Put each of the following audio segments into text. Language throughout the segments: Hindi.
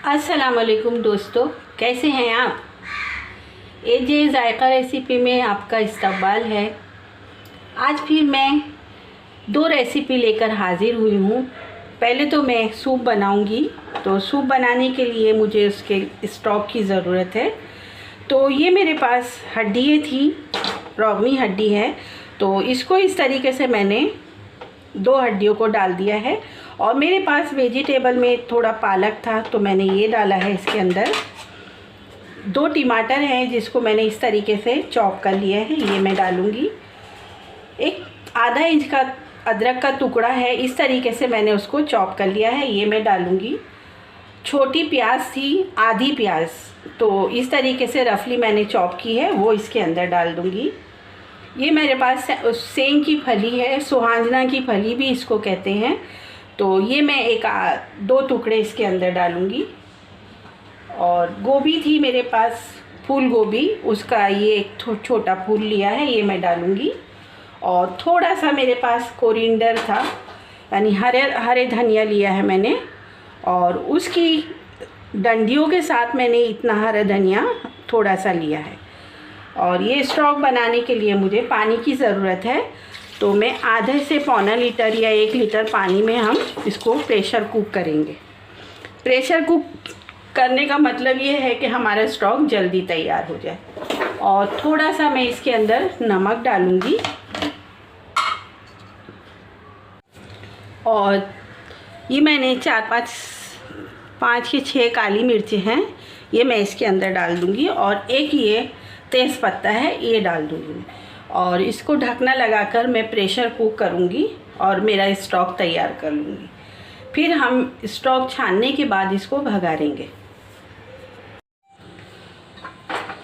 अस्सलाम वालेकुम दोस्तों, कैसे हैं आप। एजे जायका रेसिपी में आपका इस्तकबाल है। आज फिर मैं दो रेसिपी लेकर हाज़िर हुई हूँ। पहले तो मैं सूप बनाऊँगी, तो सूप बनाने के लिए मुझे उसके स्टॉक की ज़रूरत है। तो ये मेरे पास हड्डी थी, रोगनी हड्डी है, तो इसको इस तरीके से मैंने दो हड्डियों को डाल दिया है। और मेरे पास वेजिटेबल में थोड़ा पालक था, तो मैंने ये डाला है इसके अंदर। दो टमाटर हैं जिसको मैंने इस तरीके से चॉप कर लिया है, ये मैं डालूँगी। एक आधा इंच का अदरक का टुकड़ा है, इस तरीके से मैंने उसको चॉप कर लिया है, ये मैं डालूँगी। छोटी प्याज थी, आधी प्याज, तो इस तरीके से रफली मैंने चॉप की है, वो इसके अंदर डाल दूँगी। ये मेरे पास सेंग की फली है, सुहांजना की फली भी इसको कहते हैं, तो ये मैं दो टुकड़े इसके अंदर डालूँगी। और गोभी थी मेरे पास, फूल गोभी, उसका ये एक छोटा फूल लिया है, ये मैं डालूँगी। और थोड़ा सा मेरे पास कोरिएंडर था, यानी हरे धनिया लिया है मैंने, और उसकी डंडियों के साथ मैंने इतना हरा धनिया थोड़ा सा लिया है। और ये स्टॉक बनाने के लिए मुझे पानी की ज़रूरत है, तो मैं आधे से पौना लीटर या 1 लीटर पानी में हम इसको प्रेशर कुक करेंगे। प्रेशर कुक करने का मतलब ये है कि हमारा स्टॉक जल्दी तैयार हो जाए। और थोड़ा सा मैं इसके अंदर नमक डालूँगी, और ये मैंने 5 से 6 काली मिर्चें हैं, ये मैं इसके अंदर डाल दूँगी। और एक ये तेज़ पत्ता है, ये डाल दूँगी। और इसको ढकना लगाकर मैं प्रेशर कुक करूँगी और मेरा स्टॉक तैयार कर लूँगी। फिर हम स्टॉक छानने के बाद इसको भगाड़ेंगे।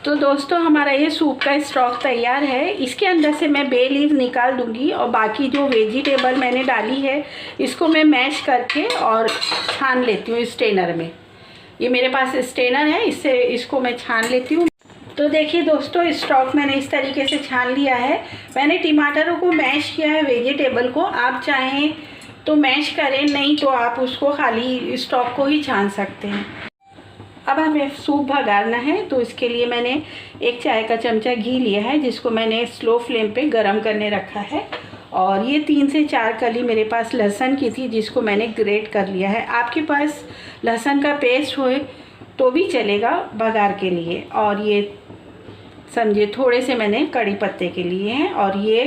तो दोस्तों, हमारा ये सूप का स्टॉक तैयार है। इसके अंदर से मैं बे लीव निकाल दूँगी, और बाकी जो वेजिटेबल मैंने डाली है इसको मैं मैश करके और छान लेती हूँ स्ट्रेनर में। ये मेरे पास स्ट्रेनर है, इससे इसको मैं छान लेती हूँ। तो देखिए दोस्तों, स्टॉक मैंने इस तरीके से छान लिया है। मैंने टमाटरों को मैश किया है, वेजिटेबल को आप चाहें तो मैश करें, नहीं तो आप उसको खाली स्टॉक को ही छान सकते हैं। अब हमें सूप भगाना है, तो इसके लिए मैंने 1 चाय का चमचा घी लिया है, जिसको मैंने स्लो फ्लेम पे गरम करने रखा है। और ये 3 से 4 कली मेरे पास लहसुन की थी, जिसको मैंने ग्रेट कर लिया है। आपके पास लहसुन का पेस्ट हो तो भी चलेगा बघार के लिए। और ये समझिए थोड़े से मैंने कड़ी पत्ते के लिए हैं। और ये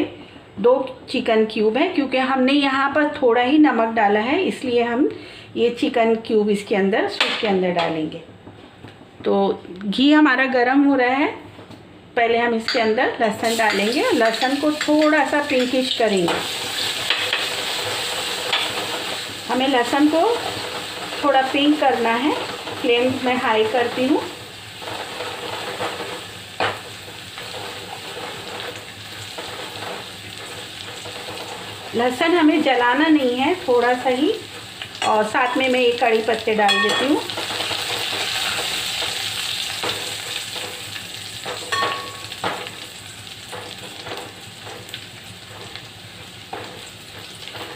2 चिकन क्यूब है, क्योंकि हमने यहाँ पर थोड़ा ही नमक डाला है, इसलिए हम ये चिकन क्यूब इसके अंदर सूप के अंदर डालेंगे। तो घी हमारा गर्म हो रहा है, पहले हम इसके अंदर लहसुन डालेंगे। लहसुन को थोड़ा सा पिंकिश करेंगे। हमें लहसुन को थोड़ा पिंक करना है। फ्लेम मैं हाई करती हूँ। लहसुन हमें जलाना नहीं है, थोड़ा सा ही। और साथ में मैं ये कड़ी पत्ते डाल देती हूँ।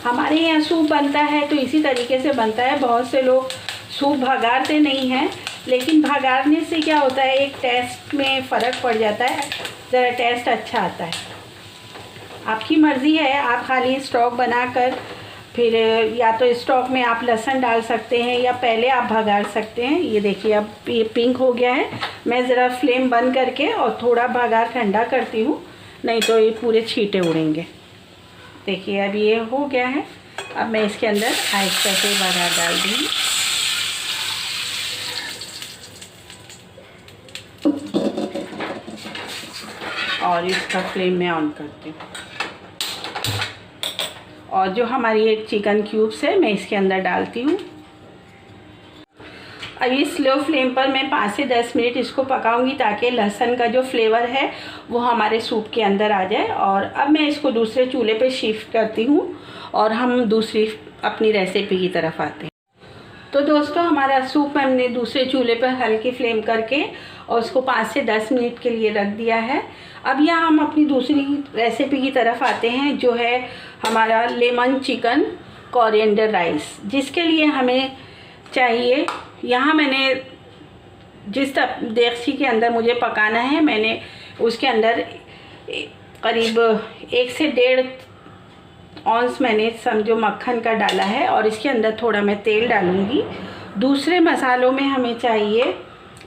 हमारे यहाँ सूप बनता है तो इसी तरीके से बनता है। बहुत से लोग सूप भगाड़ते नहीं हैं, लेकिन भगाड़ने से क्या होता है, एक टेस्ट में फ़र्क पड़ जाता है, ज़रा टेस्ट अच्छा आता है। आपकी मर्ज़ी है, आप खाली स्टॉक बनाकर फिर या तो स्टॉक में आप लहसुन डाल सकते हैं, या पहले आप भगाड़ सकते हैं। ये देखिए अब ये पिंक हो गया है। मैं ज़रा फ्लेम बंद करके और थोड़ा भगाड़ ठंडा करती हूँ, नहीं तो ये पूरे छींटे उड़ेंगे। देखिए अब ये हो गया है। अब मैं इसके अंदर आहिस्ता से भगाड़ डाल दूँगी। और इसका फ्लेम मैं ऑन करती हूँ। और जो हमारी एक चिकन क्यूब्स है मैं इसके अंदर डालती हूँ। अब ये स्लो फ्लेम पर मैं 5 से 10 मिनट इसको पकाऊंगी, ताकि लहसुन का जो फ्लेवर है वो हमारे सूप के अंदर आ जाए। और अब मैं इसको दूसरे चूल्हे पे शिफ्ट करती हूँ, और हम दूसरी अपनी रेसिपी की तरफ आते हैं। तो दोस्तों, हमारा सूप हमने दूसरे चूल्हे पर हल्की फ्लेम करके और उसको 5 से 10 मिनट के लिए रख दिया है। अब यहाँ हम अपनी दूसरी रेसिपी की तरफ आते हैं, जो है हमारा लेमन चिकन कोरिएंडर राइस, जिसके लिए हमें चाहिए यहाँ मैंने जिस देगची के अंदर मुझे पकाना है, मैंने उसके अंदर करीब 1 से 1.5 औंस मैंने समझो मक्खन का डाला है, और इसके अंदर थोड़ा मैं तेल डालूँगी। दूसरे मसालों में हमें चाहिए,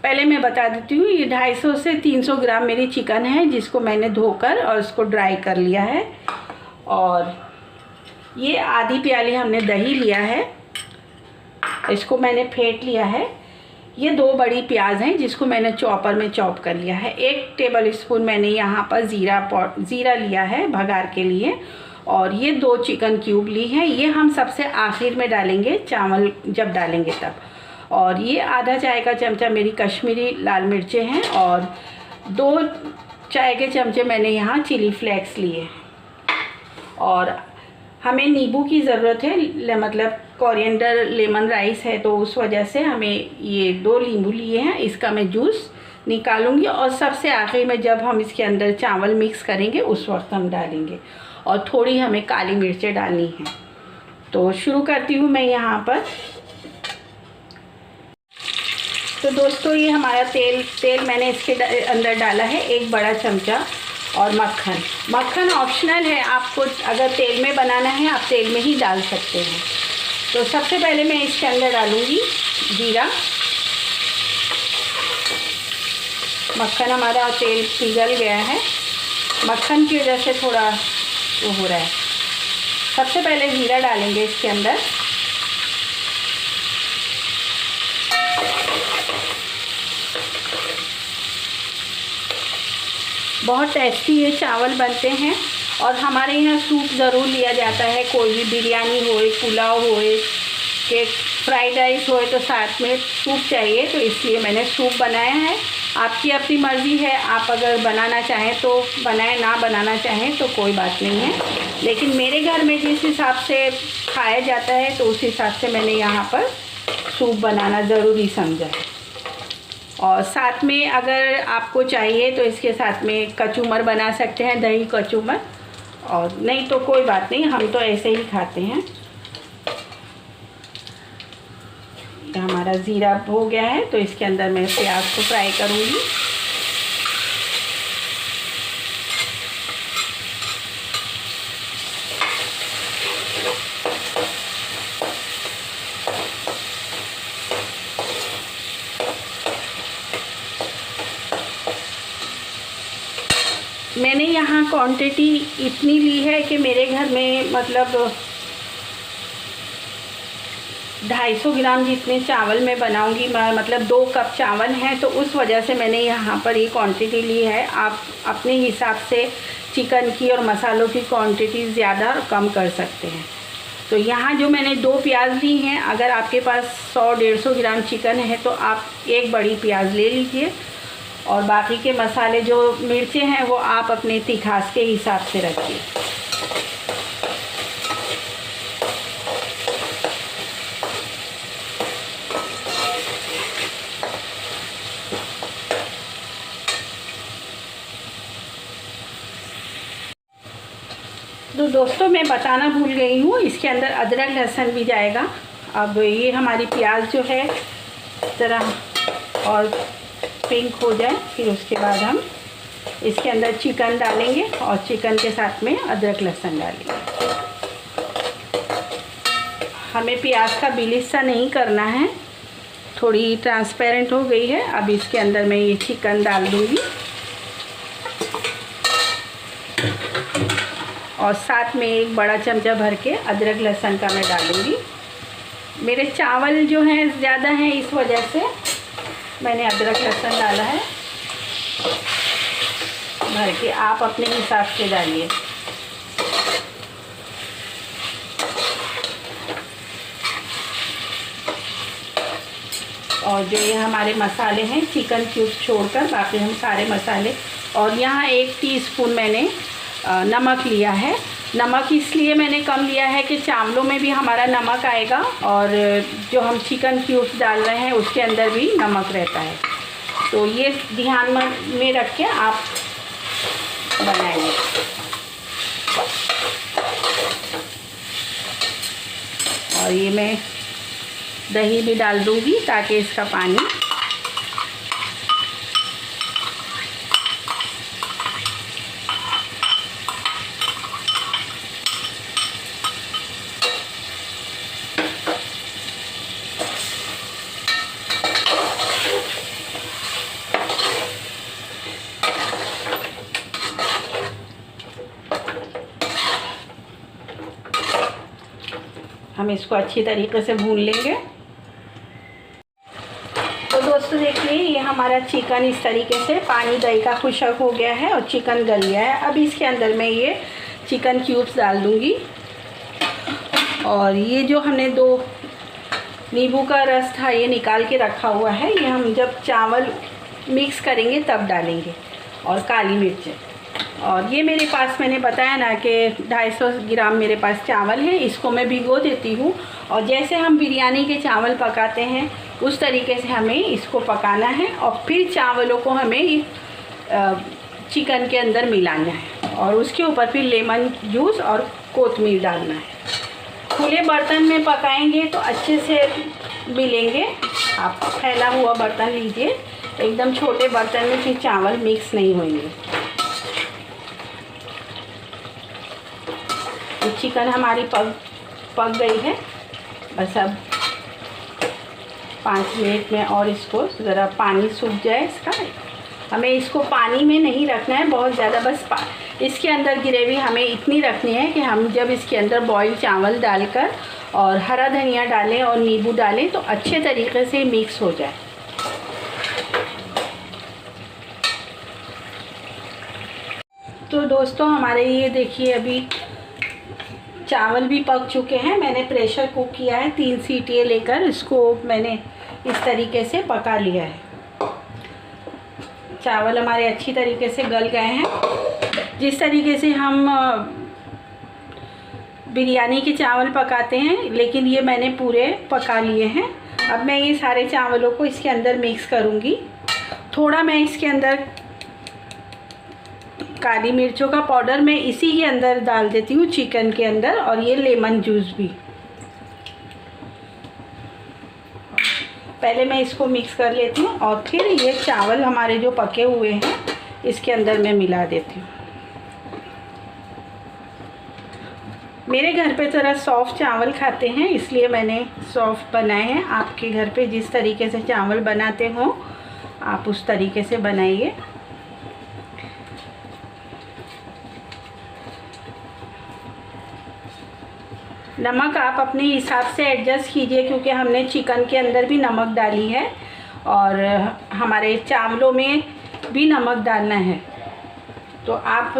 पहले मैं बता देती हूँ, ये 250 से 300 ग्राम मेरी चिकन है जिसको मैंने धोकर और उसको ड्राई कर लिया है। और ये आधी प्याली हमने दही लिया है, इसको मैंने फेंट लिया है। ये 2 बड़ी प्याज हैं जिसको मैंने चॉपर में चॉप कर लिया है। 1 टेबल स्पून मैंने यहाँ पर ज़ीरा लिया है भगार के लिए, और ये 2 चिकन क्यूब ली हैं। ये हम सबसे आखिर में डालेंगे, चावल जब डालेंगे तब। और ये आधा चाय का चमचा मेरी कश्मीरी लाल मिर्चें हैं, और 2 चाय के चमचे मैंने यहाँ चिली फ्लेक्स लिए। और हमें नींबू की ज़रूरत है, मतलब कोरिएंडर लेमन राइस है तो उस वजह से हमें ये 2 नींबू लिए हैं, इसका मैं जूस निकालूंगी। और सबसे आखिर में जब हम इसके अंदर चावल मिक्स करेंगे उस वक्त हम डालेंगे। और थोड़ी हमें काली मिर्चें डालनी हैं। तो शुरू करती हूँ मैं यहाँ पर। तो दोस्तों ये हमारा तेल मैंने इसके अंदर डाला है 1 बड़ा चमचा। और मक्खन ऑप्शनल है, आपको अगर तेल में बनाना है आप तेल में ही डाल सकते हैं। तो सबसे पहले मैं इसके अंदर डालूँगी जीरा। मक्खन हमारा तेल पिघल गया है, मक्खन की वजह से थोड़ा वो हो रहा है। सबसे पहले जीरा डालेंगे इसके अंदर। बहुत टेस्टी ये चावल बनते हैं, और हमारे यहाँ सूप ज़रूर लिया जाता है। कोई भी बिरयानी होए, पुलाव होए, कि फ्राइड राइस होए तो साथ में सूप चाहिए, तो इसलिए मैंने सूप बनाया है। आपकी अपनी मर्ज़ी है, आप अगर बनाना चाहें तो बनाएं, ना बनाना चाहें तो कोई बात नहीं है। लेकिन मेरे घर में जिस हिसाब से खाया जाता है तो उस हिसाब से मैंने यहाँ पर सूप बनाना ज़रूरी समझा है। और साथ में अगर आपको चाहिए तो इसके साथ में कचूमर बना सकते हैं, दही कचूमर, और नहीं तो कोई बात नहीं, हम तो ऐसे ही खाते हैं। हमारा ज़ीरा हो गया है तो इसके अंदर मैं प्याज को फ्राई करूँगी। मैंने यहाँ क्वांटिटी इतनी ली है कि मेरे घर में मतलब 250 ग्राम जितने चावल मैं बनाऊंगी, मतलब 2 कप चावल हैं, तो उस वजह से मैंने यहाँ पर ये क्वांटिटी ली है। आप अपने हिसाब से चिकन की और मसालों की क्वांटिटी ज़्यादा और कम कर सकते हैं। तो यहाँ जो मैंने 2 प्याज ली हैं, अगर आपके पास 100-150 ग्राम चिकन है तो आप 1 बड़ी प्याज ले लीजिए, और बाकी के मसाले जो मिर्चें हैं वो आप अपने तिखास के हिसाब से रखिए। तो दोस्तों मैं बताना भूल गई हूँ, इसके अंदर अदरक लहसुन भी जाएगा। अब ये हमारी प्याज जो है ज़रा और पिंक हो जाए, फिर उसके बाद हम इसके अंदर चिकन डालेंगे, और चिकन के साथ में अदरक लहसुन डालेंगे। हमें प्याज का बिलिस सा नहीं करना है, थोड़ी ट्रांसपेरेंट हो गई है। अब इसके अंदर मैं ये चिकन डाल दूँगी, और साथ में 1 बड़ा चमचा भर के अदरक लहसुन का मैं डालूँगी। मेरे चावल जो हैं ज़्यादा हैं, इस वजह से मैंने अदरक लहसुन डाला है भर के। आप अपने हिसाब से डालिए। और जो ये हमारे मसाले हैं, चिकन क्यूब छोड़कर बाकी हम सारे मसाले, और यहाँ 1 टीस्पून मैंने नमक लिया है। नमक इसलिए मैंने कम लिया है कि चावलों में भी हमारा नमक आएगा, और जो हम चिकन क्यूब्स डाल रहे हैं उसके अंदर भी नमक रहता है। तो ये ध्यान में रख के आप बनाएंगे। और ये मैं दही भी डाल दूँगी ताकि इसका पानी हम इसको अच्छी तरीके से भून लेंगे। तो दोस्तों देखिए, ये हमारा चिकन इस तरीके से पानी दही का खुशक हो गया है और चिकन गल गया है। अब इसके अंदर मैं ये चिकन क्यूब्स डाल दूँगी और ये जो हमने 2 नींबू का रस था ये निकाल के रखा हुआ है, ये हम जब चावल मिक्स करेंगे तब डालेंगे। और काली मिर्च, और ये मेरे पास मैंने बताया ना कि 250 ग्राम मेरे पास चावल है, इसको मैं भिगो देती हूँ। और जैसे हम बिरयानी के चावल पकाते हैं उस तरीके से हमें इसको पकाना है और फिर चावलों को हमें चिकन के अंदर मिलाना है और उसके ऊपर फिर लेमन जूस और कोतमीर डालना है। खुले बर्तन में पकाएंगे तो अच्छे से मिलेंगे। आप फैला हुआ बर्तन लीजिए, एकदम छोटे बर्तन में फिर चावल मिक्स नहीं होंगे। चिकन हमारी पक गई है, बस अब 5 मिनट में और इसको ज़रा पानी सूख जाए इसका। हमें इसको पानी में नहीं रखना है बहुत ज़्यादा, बस इसके अंदर ग्रेवी हमें इतनी रखनी है कि हम जब इसके अंदर बॉईल चावल डालकर और हरा धनिया डालें और नींबू डालें तो अच्छे तरीके से मिक्स हो जाए। तो दोस्तों हमारे ये देखिए अभी चावल भी पक चुके हैं। मैंने प्रेशर कुक किया है, 3 सीटियाँ लेकर इसको मैंने इस तरीके से पका लिया है। चावल हमारे अच्छी तरीके से गल गए हैं। जिस तरीके से हम बिरयानी के चावल पकाते हैं, लेकिन ये मैंने पूरे पका लिए हैं। अब मैं ये सारे चावलों को इसके अंदर मिक्स करूँगी। थोड़ा मैं इसके अंदर काली मिर्चों का पाउडर मैं इसी के अंदर डाल देती हूँ, चिकन के अंदर, और ये लेमन जूस भी। पहले मैं इसको मिक्स कर लेती हूँ और फिर ये चावल हमारे जो पके हुए हैं इसके अंदर मैं मिला देती हूँ। मेरे घर पे थोड़ा सॉफ्ट चावल खाते हैं इसलिए मैंने सॉफ्ट बनाए हैं। आपके घर पे जिस तरीके से चावल बनाते हो आप उस तरीके से बनाइए। नमक आप अपने हिसाब से एडजस्ट कीजिए क्योंकि हमने चिकन के अंदर भी नमक डाली है और हमारे चावलों में भी नमक डालना है, तो आप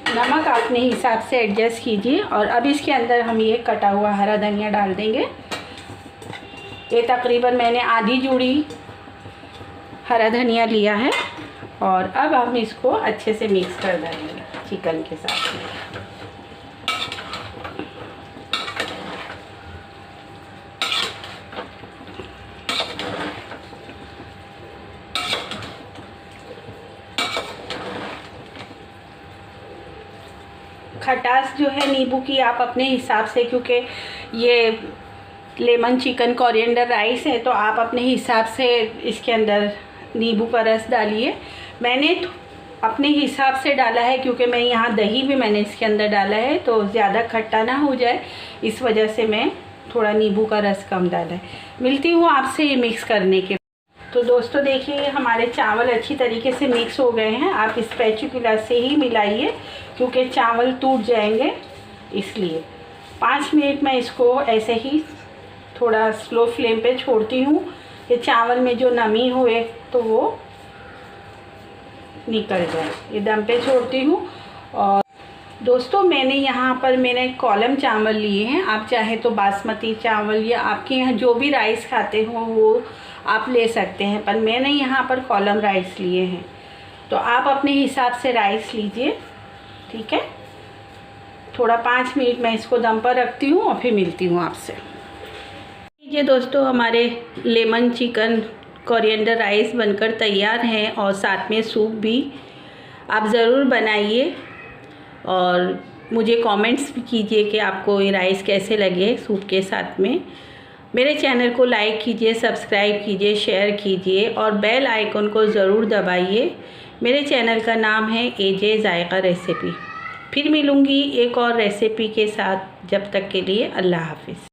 नमक अपने हिसाब से एडजस्ट कीजिए। और अब इसके अंदर हम ये कटा हुआ हरा धनिया डाल देंगे। ये तकरीबन मैंने आधी जूड़ी हरा धनिया लिया है और अब हम इसको अच्छे से मिक्स कर देंगे चिकन के साथ में। खटास जो है नींबू की आप अपने हिसाब से, क्योंकि ये लेमन चिकन कोरिएंडर राइस है तो आप अपने हिसाब से इसके अंदर नींबू का रस डालिए। मैंने अपने हिसाब से डाला है क्योंकि मैं यहाँ दही भी मैंने इसके अंदर डाला है तो ज़्यादा खट्टा ना हो जाए, इस वजह से मैं थोड़ा नींबू का रस कम डाला है। मिलती हूँ आपसे ये मिक्स करने के। तो दोस्तों देखिए हमारे चावल अच्छी तरीके से मिक्स हो गए हैं। आप स्पैचुला से ही मिलाइए क्योंकि चावल टूट जाएंगे, इसलिए 5 मिनट में इसको ऐसे ही थोड़ा स्लो फ्लेम पे छोड़ती हूँ कि चावल में जो नमी हुए तो वो निकल जाए। ये दम पे छोड़ती हूँ। और दोस्तों मैंने यहाँ पर मैंने कॉलम चावल लिए हैं, आप चाहे तो बासमती चावल या आपके यहाँ जो भी राइस खाते हो वो आप ले सकते हैं, पर मैंने यहाँ पर कॉलम राइस लिए हैं। तो आप अपने हिसाब से राइस लीजिए, ठीक है। थोड़ा 5 मिनट मैं इसको दम पर रखती हूँ और फिर मिलती हूँ आपसे। ये दोस्तों हमारे लेमन चिकन कोरिएंडर राइस बनकर तैयार हैं और साथ में सूप भी। आप ज़रूर बनाइए और मुझे कमेंट्स भी कीजिए कि आपको ये राइस कैसे लगे सूप के साथ में। मेरे चैनल को लाइक कीजिए, सब्सक्राइब कीजिए, शेयर कीजिए और बेल आइकन को ज़रूर दबाइए। मेरे चैनल का नाम है एजे जायका रेसिपी। फिर मिलूँगी एक और रेसिपी के साथ। जब तक के लिए अल्लाह हाफ़िज़।